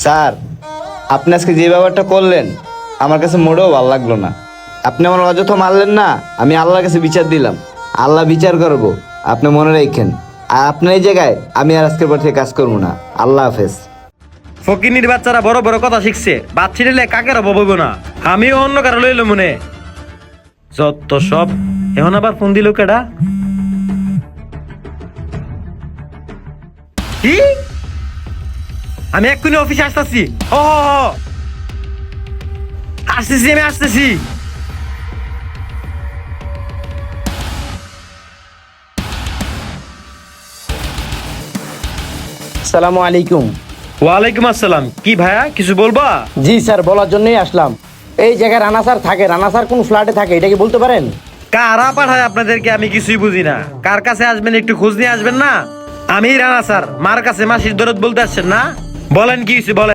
Sir, আপনি আজকে যে ব্যাপারটা করলেন আমার কাছে মোটেও ভালো লাগলো না। আপনি আমার অযথা মারলেন না, আমি আল্লাহর কাছে বিচার দিলাম, আল্লাহ বিচার করবো। আপনি মনে রাখেন, আর আপনার এই জায়গায় আমি আর আজকের পর থেকে কাজ করবো না। আল্লাহ হাফেজ। ফকিনির বাচ্চারা বড় বড় কথা শিখছে, বাচ্চা নিলে কাকের অভাব না। আমিও অন্য কারো লইল মনে যত সব। এখন আবার ফোন দিল কেডা? কি? আমি এক্ষুনি অফিসে আসতেছি। আসতেছি, আমি আসতেছি। আসসালামু আলাইকুম। ওয়ালাইকুম আসসালাম। কি ভাইয়া, কিছু বলবা? জি স্যার, বলার জন্যই আসলাম। এই জায়গায় রানা স্যার থাকে, রানা স্যার কোন ফ্ল্যাটে থাকে এটা কি বলতে পারেন? কারা পাঠায় আপনাদেরকে আমি কিছুই বুঝি না। কার কাছে আসবেন একটু খোঁজ নিয়ে আসবেন না? আমি রানা স্যার, মার কাছে মাসির দরদ বলতে আসছেন না? বলেন কি হয়েছে বলেন।